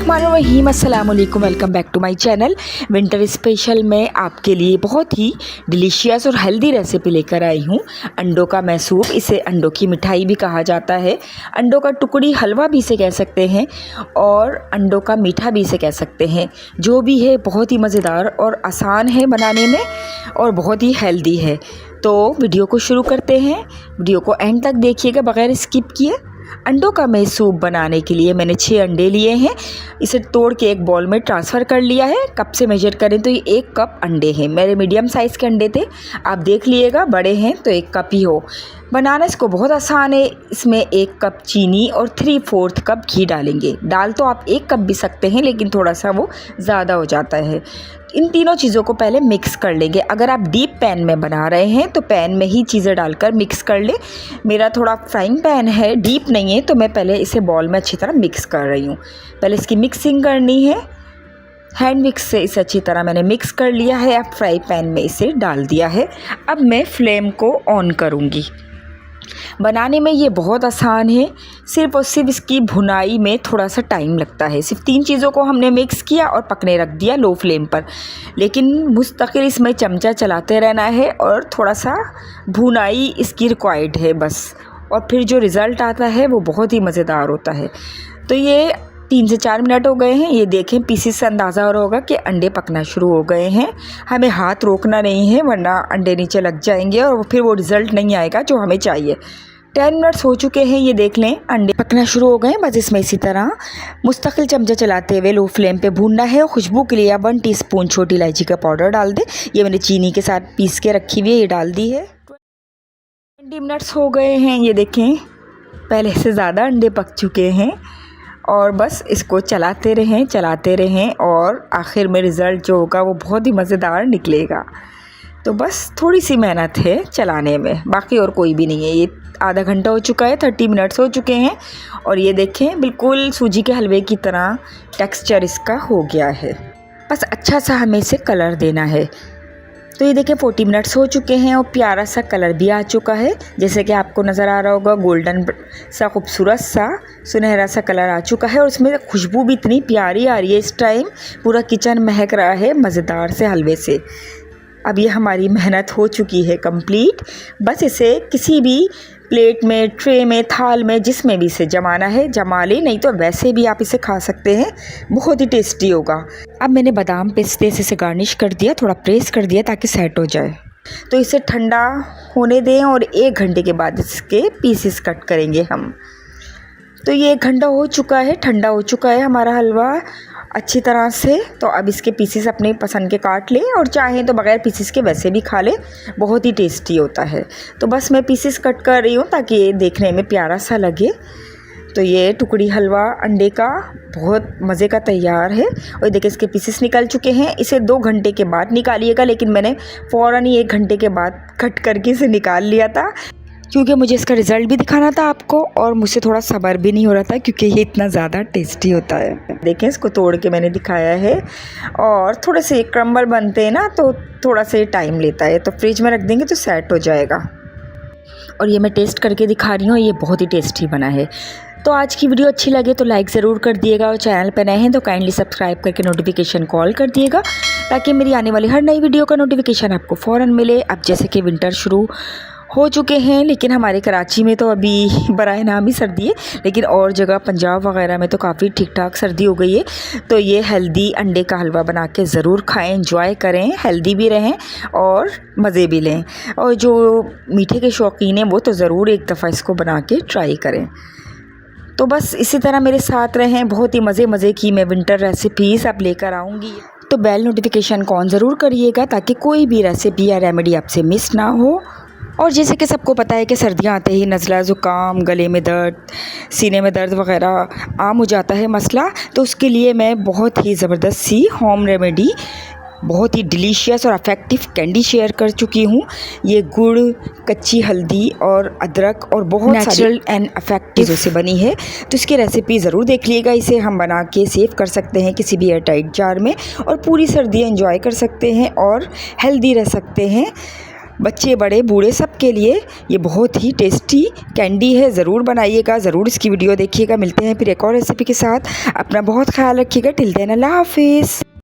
बिस्मिल्लाहिर्रहमानिर्रहीम, अस्सलाम वालेकुम, welcome back to my channel. Winter special में आपके लिए बहुत ही डिलीशियस और हेल्दी रेसिपी लेकर आई हूँ। अंडों का मैसूब, इसे अंडों की मिठाई भी कहा जाता है, अंडों का टुकड़ी हलवा भी इसे कह सकते हैं और अंडों का मीठा भी इसे कह सकते हैं। जो भी है बहुत ही मज़ेदार और आसान है बनाने में और बहुत ही हेल्दी है। तो वीडियो को शुरू करते हैं। वीडियो को एंड तक देखिएगा बग़ैर स्किप किए। अंडों का मैसूब बनाने के लिए मैंने 6 अंडे लिए हैं। इसे तोड़ के एक बॉल में ट्रांसफ़र कर लिया है। कप से मेजर करें तो ये 1 कप अंडे हैं। मेरे मीडियम साइज़ के अंडे थे, आप देख लीजिएगा, बड़े हैं तो 1 कप ही हो। बनाना इसको बहुत आसान है। इसमें 1 कप चीनी और 3/4 कप घी डालेंगे। डाल तो आप 1 कप भी सकते हैं, लेकिन थोड़ा सा वो ज़्यादा हो जाता है। इन तीनों चीज़ों को पहले मिक्स कर लेंगे। अगर आप डीप पैन में बना रहे हैं तो पैन में ही चीज़ें डालकर मिक्स कर लें। मेरा थोड़ा फ्राइंग पैन है, डीप नहीं है, तो मैं पहले इसे बॉल में अच्छी तरह मिक्स कर रही हूँ। पहले इसकी मिक्सिंग करनी है। हैंड मिक्स से इसे अच्छी तरह मैंने मिक्स कर लिया है। अब फ्राई पैन में इसे डाल दिया है। अब मैं फ्लेम को ऑन करूँगी। बनाने में ये बहुत आसान है, सिर्फ़ और सिर्फ इसकी भुनाई में थोड़ा सा टाइम लगता है। सिर्फ 3 चीज़ों को हमने मिक्स किया और पकने रख दिया लो फ्लेम पर, लेकिन मुस्तकिल इसमें चमचा चलाते रहना है और थोड़ा सा भुनाई इसकी रिक्वायर्ड है बस। और फिर जो रिज़ल्ट आता है वो बहुत ही मज़ेदार होता है। तो ये 3 से 4 मिनट हो गए हैं। ये देखें, पीसेस से अंदाज़ा हो रहा होगा कि अंडे पकना शुरू हो गए हैं। हमें हाथ रोकना नहीं है, वरना अंडे नीचे लग जाएंगे और फिर वो रिज़ल्ट नहीं आएगा जो हमें चाहिए। 10 मिनट्स हो चुके हैं। ये देख लें, अंडे पकना शुरू हो गए हैं। बस इसमें इसी तरह मुस्तकिल चमचा चलाते हुए लो फ्लेम पे भूनना है। और खुशबू के लिए आप 1 टीस्पून छोटी इलायची का पाउडर डाल दें। ये मैंने चीनी के साथ पीस के रखी हुई है, ये डाल दी है। 20 मिनट्स हो गए हैं। ये देखें, पहले से ज़्यादा अंडे पक चुके हैं और बस इसको चलाते रहें और आखिर में रिज़ल्ट जो होगा वो बहुत ही मज़ेदार निकलेगा। तो बस थोड़ी सी मेहनत है चलाने में, बाकी और कोई भी नहीं है। ये आधा घंटा हो चुका है, 30 मिनट्स हो चुके हैं और ये देखें, बिल्कुल सूजी के हलवे की तरह टेक्सचर इसका हो गया है। बस अच्छा सा हमें इसे कलर देना है। तो ये देखें, 40 मिनट्स हो चुके हैं और प्यारा सा कलर भी आ चुका है। जैसे कि आपको नज़र आ रहा होगा, गोल्डन सा खूबसूरत सा सुनहरा सा कलर आ चुका है और उसमें खुशबू भी इतनी प्यारी आ रही है। इस टाइम पूरा किचन महक रहा है मज़ेदार से हलवे से। अब ये हमारी मेहनत हो चुकी है कंप्लीट। बस इसे किसी भी प्लेट में, ट्रे में, थाल में, जिसमें भी इसे जमाना है जमा लें, नहीं तो वैसे भी आप इसे खा सकते हैं, बहुत ही टेस्टी होगा। अब मैंने बादाम पिस्ते से इसे गार्निश कर दिया, थोड़ा प्रेस कर दिया ताकि सेट हो जाए। तो इसे ठंडा होने दें और 1 घंटे के बाद इसके पीसेस कट करेंगे हम। तो ये 1 घंटा हो चुका है, ठंडा हो चुका है हमारा हलवा अच्छी तरह से। तो अब इसके पीसेस अपने पसंद के काट लें और चाहें तो बग़ैर पीसेस के वैसे भी खा लें, बहुत ही टेस्टी होता है। तो बस मैं पीसेस कट कर रही हूँ ताकि ये देखने में प्यारा सा लगे। तो ये टुकड़ी हलवा अंडे का बहुत मज़े का तैयार है। और देखिए, इसके पीसेस निकल चुके हैं। इसे 2 घंटे के बाद निकालिएगा, लेकिन मैंने फ़ौरन ही 1 घंटे के बाद कट करके इसे निकाल लिया था, क्योंकि मुझे इसका रिज़ल्ट भी दिखाना था आपको और मुझसे थोड़ा सब्र भी नहीं हो रहा था, क्योंकि ये इतना ज़्यादा टेस्टी होता है। देखें, इसको तोड़ के मैंने दिखाया है। और थोड़े से क्रम्बल बनते हैं ना, तो थोड़ा से टाइम लेता है, तो फ्रिज में रख देंगे तो सेट हो जाएगा। और ये मैं टेस्ट करके दिखा रही हूँ, ये बहुत ही टेस्टी बना है। तो आज की वीडियो अच्छी लगे तो लाइक ज़रूर कर दिएगा और चैनल पर नए हैं तो काइंडली सब्सक्राइब करके नोटिफिकेशन कॉल कर दिएगा, ताकि मेरी आने वाली हर नई वीडियो का नोटिफिकेशन आपको फ़ौरन मिले। अब जैसे कि विंटर शुरू हो चुके हैं, लेकिन हमारे कराची में तो अभी बराए नाम ही सर्दी है, लेकिन और जगह पंजाब वगैरह में तो काफ़ी ठीक ठाक सर्दी हो गई है। तो ये हेल्दी अंडे का हलवा बना के ज़रूर खाएं, एंजॉय करें, हेल्दी भी रहें और मज़े भी लें। और जो मीठे के शौकीन हैं वो तो ज़रूर एक दफ़ा इसको बना के ट्राई करें। तो बस इसी तरह मेरे साथ रहें, बहुत ही मज़े की मैं विंटर रेसिपीज़ आप लेकर आऊँगी। तो बेल नोटिफिकेशन ऑन ज़रूर करिएगा, ताकि कोई भी रेसिपी या रेमेडी आपसे मिस ना हो। और जैसे कि सबको पता है कि सर्दियाँ आते ही नज़ला, ज़ुकाम, गले में दर्द, सीने में दर्द वग़ैरह आम हो जाता है मसला। तो उसके लिए मैं बहुत ही ज़बरदस्त सी होम रेमेडी, बहुत ही डिलीशियस और इफ़ेक्टिव कैंडी शेयर कर चुकी हूँ। ये गुड़, कच्ची हल्दी और अदरक और बहुत नेचुरल एंड इफ़ेक्टिव से बनी है। तो इसकी रेसिपी ज़रूर देख लीजिएगा। इसे हम बना के सेव कर सकते हैं किसी भी एयर टाइट जार में और पूरी सर्दी एंजॉय कर सकते हैं और हेल्दी रह सकते हैं। बच्चे बड़े बूढ़े सबके लिए ये बहुत ही टेस्टी कैंडी है। ज़रूर बनाइएगा, ज़रूर इसकी वीडियो देखिएगा। मिलते हैं फिर एक और रेसिपी के साथ। अपना बहुत ख्याल रखिएगा। टिल देन अल्लाह हाफिज़।